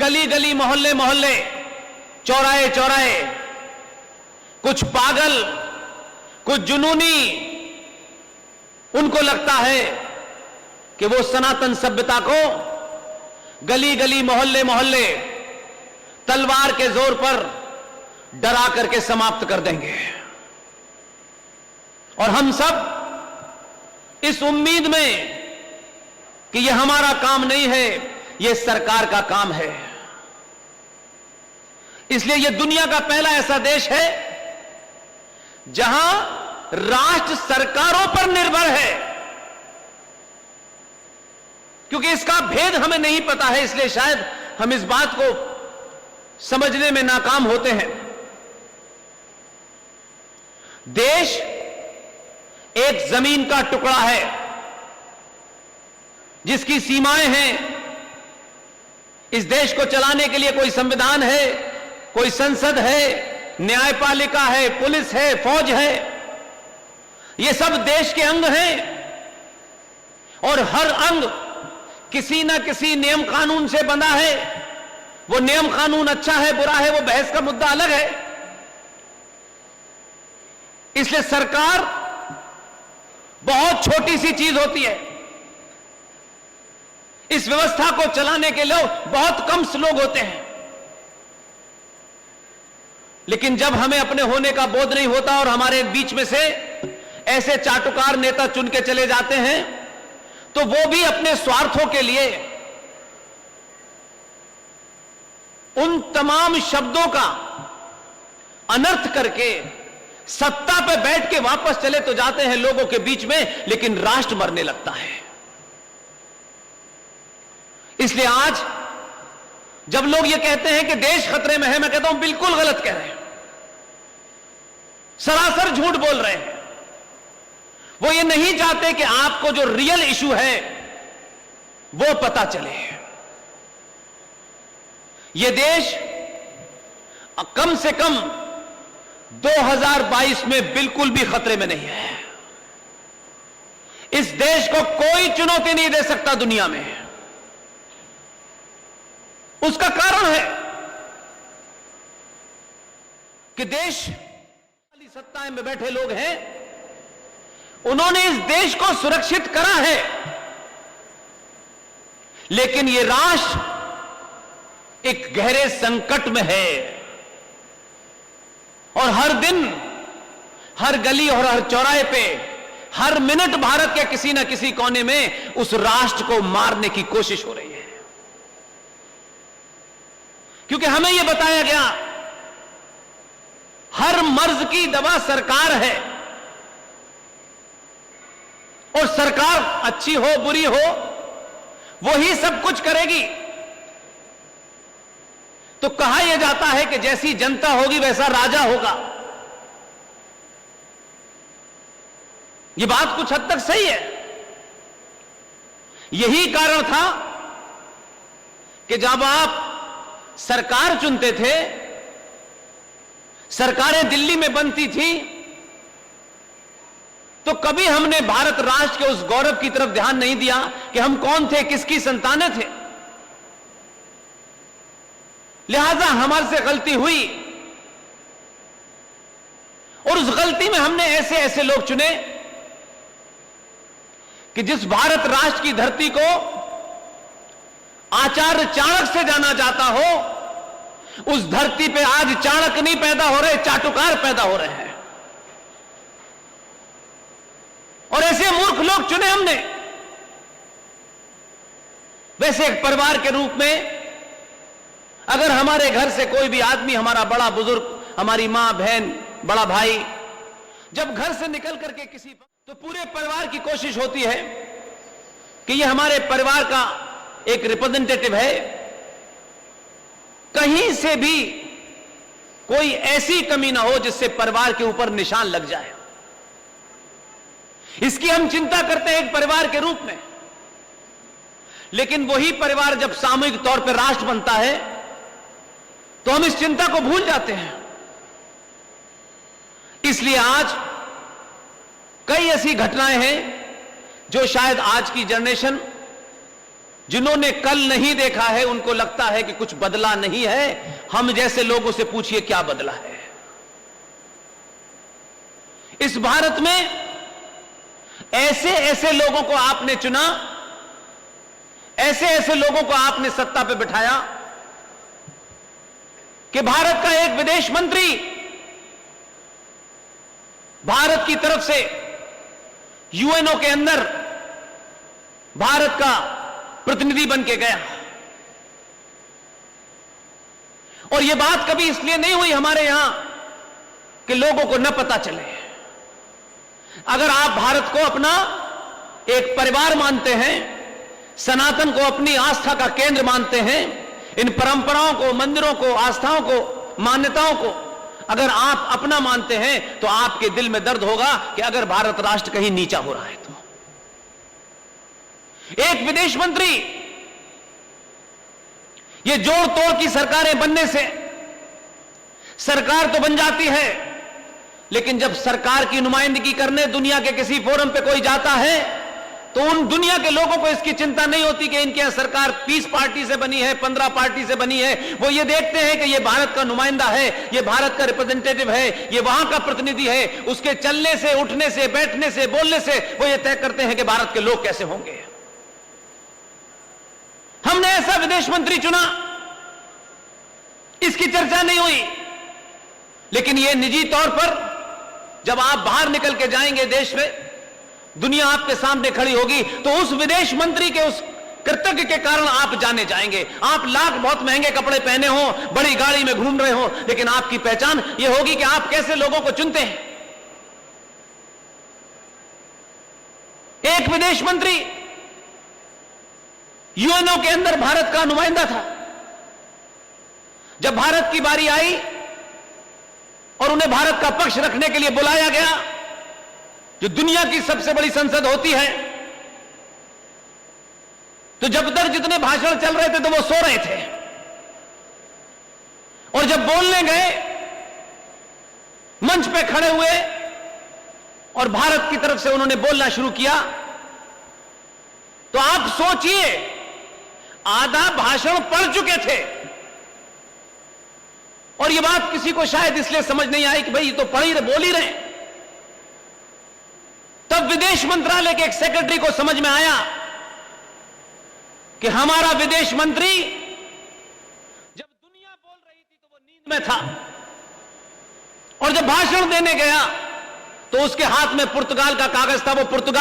गली गली, मोहल्ले मोहल्ले, चौराहे चौराहे कुछ पागल, कुछ जुनूनी, उनको लगता है कि वो सनातन सभ्यता को गली गली, मोहल्ले मोहल्ले तलवार के जोर पर डरा करके समाप्त कर देंगे। और हम सब इस उम्मीद में कि यह हमारा काम नहीं है, यह सरकार का काम है। इसलिए यह दुनिया का पहला ऐसा देश है जहां राष्ट्र सरकारों पर निर्भर है। क्योंकि इसका भेद हमें नहीं पता है, इसलिए शायद हम इस बात को समझने में नाकाम होते हैं। देश एक जमीन का टुकड़ा है जिसकी सीमाएं हैं। इस देश को चलाने के लिए कोई संविधान है, कोई संसद है, न्यायपालिका है, पुलिस है, फौज है। ये सब देश के अंग हैं और हर अंग किसी ना किसी नियम कानून से बंधा है। वो नियम कानून अच्छा है, बुरा है, वो बहस का मुद्दा अलग है। इसलिए सरकार बहुत छोटी सी चीज होती है। इस व्यवस्था को चलाने के लोग बहुत कम लोग होते हैं। लेकिन जब हमें अपने होने का बोध नहीं होता और हमारे बीच में से ऐसे चाटुकार नेता चुन के चले जाते हैं, तो वो भी अपने स्वार्थों के लिए उन तमाम शब्दों का अनर्थ करके सत्ता पे बैठ के वापस चले तो जाते हैं लोगों के बीच में, लेकिन राष्ट्र मरने लगता है। इसलिए आज जब लोग ये कहते हैं कि देश खतरे में है, मैं कहता हूं बिल्कुल गलत कह रहे हैं, सरासर झूठ बोल रहे हैं। वो ये नहीं चाहते कि आपको जो रियल इशू है वो पता चले। ये देश कम से कम 2022 में बिल्कुल भी खतरे में नहीं है। इस देश को कोई चुनौती नहीं दे सकता दुनिया में। उसका कारण है कि देश वाली सत्ताएं में बैठे लोग हैं, उन्होंने इस देश को सुरक्षित करा है, लेकिन यह राष्ट्र एक गहरे संकट में है। और हर दिन, हर गली और हर चौराहे पे, हर मिनट भारत के किसी न किसी कोने में उस राष्ट्र को मारने की कोशिश हो रही है। क्योंकि हमें यह बताया गया हर मर्ज की दवा सरकार है, और सरकार अच्छी हो बुरी हो वही सब कुछ करेगी। तो कहा यह जाता है कि जैसी जनता होगी वैसा राजा होगा। यह बात कुछ हद तक सही है। यही कारण था कि जब आप सरकार चुनते थे, सरकारें दिल्ली में बनती थी, तो कभी हमने भारत राष्ट्र के उस गौरव की तरफ ध्यान नहीं दिया कि हम कौन थे, किसकी संतानें थे। लिहाजा हमारे से गलती हुई, और उस गलती में हमने ऐसे ऐसे लोग चुने कि जिस भारत राष्ट्र की धरती को आचार्य चाणक्य से जाना जाता हो, उस धरती पे आज चाणक्य नहीं पैदा हो रहे, चाटुकार पैदा हो रहे हैं। और ऐसे मूर्ख लोग चुने हमने। वैसे एक परिवार के रूप में अगर हमारे घर से कोई भी आदमी, हमारा बड़ा बुजुर्ग, हमारी मां, बहन, बड़ा भाई जब घर से निकल करके किसी, तो पूरे परिवार की कोशिश होती है कि यह हमारे परिवार का एक रिप्रेजेंटेटिव है, कहीं से भी कोई ऐसी कमी ना हो जिससे परिवार के ऊपर निशान लग जाए। इसकी हम चिंता करते हैं एक परिवार के रूप में। लेकिन वही परिवार जब सामूहिक तौर पर राष्ट्र बनता है तो हम इस चिंता को भूल जाते हैं। इसलिए आज कई ऐसी घटनाएं हैं जो शायद आज की जनरेशन, जिन्होंने कल नहीं देखा है उनको लगता है कि कुछ बदला नहीं है। हम जैसे लोगों से पूछिए क्या बदला है। इस भारत में ऐसे ऐसे लोगों को आपने चुना, ऐसे ऐसे लोगों को आपने सत्ता पे बिठाया कि भारत का एक विदेश मंत्री भारत की तरफ से यूएनओ के अंदर भारत का प्रतिनिधि बन के गया। और यह बात कभी इसलिए नहीं हुई हमारे यहां कि लोगों को न पता चले। अगर आप भारत को अपना एक परिवार मानते हैं, सनातन को अपनी आस्था का केंद्र मानते हैं, इन परंपराओं को, मंदिरों को, आस्थाओं को, मान्यताओं को अगर आप अपना मानते हैं तो आपके दिल में दर्द होगा कि अगर भारत राष्ट्र कहीं नीचा हो रहा है तो। एक विदेश मंत्री, ये जोड़ तोड़ की सरकारें बनने से सरकार तो बन जाती है, लेकिन जब सरकार की नुमाइंदगी करने दुनिया के किसी फोरम पे कोई जाता है तो उन दुनिया के लोगों को इसकी चिंता नहीं होती कि इनके यहां सरकार 20 पार्टी से बनी है, 15 पार्टी से बनी है। वो ये देखते हैं कि ये भारत का नुमाइंदा है, ये भारत का रिप्रेजेंटेटिव है, ये वहां का प्रतिनिधि है। उसके चलने से, उठने से, बैठने से, बोलने से वो ये तय करते हैं कि भारत के लोग कैसे होंगे। हमने ऐसा विदेश मंत्री चुना, इसकी चर्चा नहीं हुई। लेकिन यह निजी तौर पर जब आप बाहर निकल के जाएंगे देश में, दुनिया आपके सामने खड़ी होगी, तो उस विदेश मंत्री के उस कर्तव्य के कारण आप जाने जाएंगे। आप लाख बहुत महंगे कपड़े पहने हो, बड़ी गाड़ी में घूम रहे हो, लेकिन आपकी पहचान यह होगी कि आप कैसे लोगों को चुनते हैं। एक विदेश मंत्री यूएनओ के अंदर भारत का नुमाइंदा था। जब भारत की बारी आई और उन्हें भारत का पक्ष रखने के लिए बुलाया गया, जो दुनिया की सबसे बड़ी संसद होती है, तो जब तक जितने भाषण चल रहे थे तो वो सो रहे थे, और जब बोलने गए, मंच पे खड़े हुए और भारत की तरफ से उन्होंने बोलना शुरू किया, तो आप सोचिए आधा भाषण पढ़ चुके थे। और यह बात किसी को शायद इसलिए समझ नहीं आई कि भाई ये तो पढ़ ही रहे, बोल ही रहे। तब विदेश मंत्रालय के एक सेक्रेटरी को समझ में आया कि हमारा विदेश मंत्री जब दुनिया बोल रही थी तो वो नींद में था, और जब भाषण देने गया तो उसके हाथ में पुर्तगाल का कागज था। वो पुर्तगाल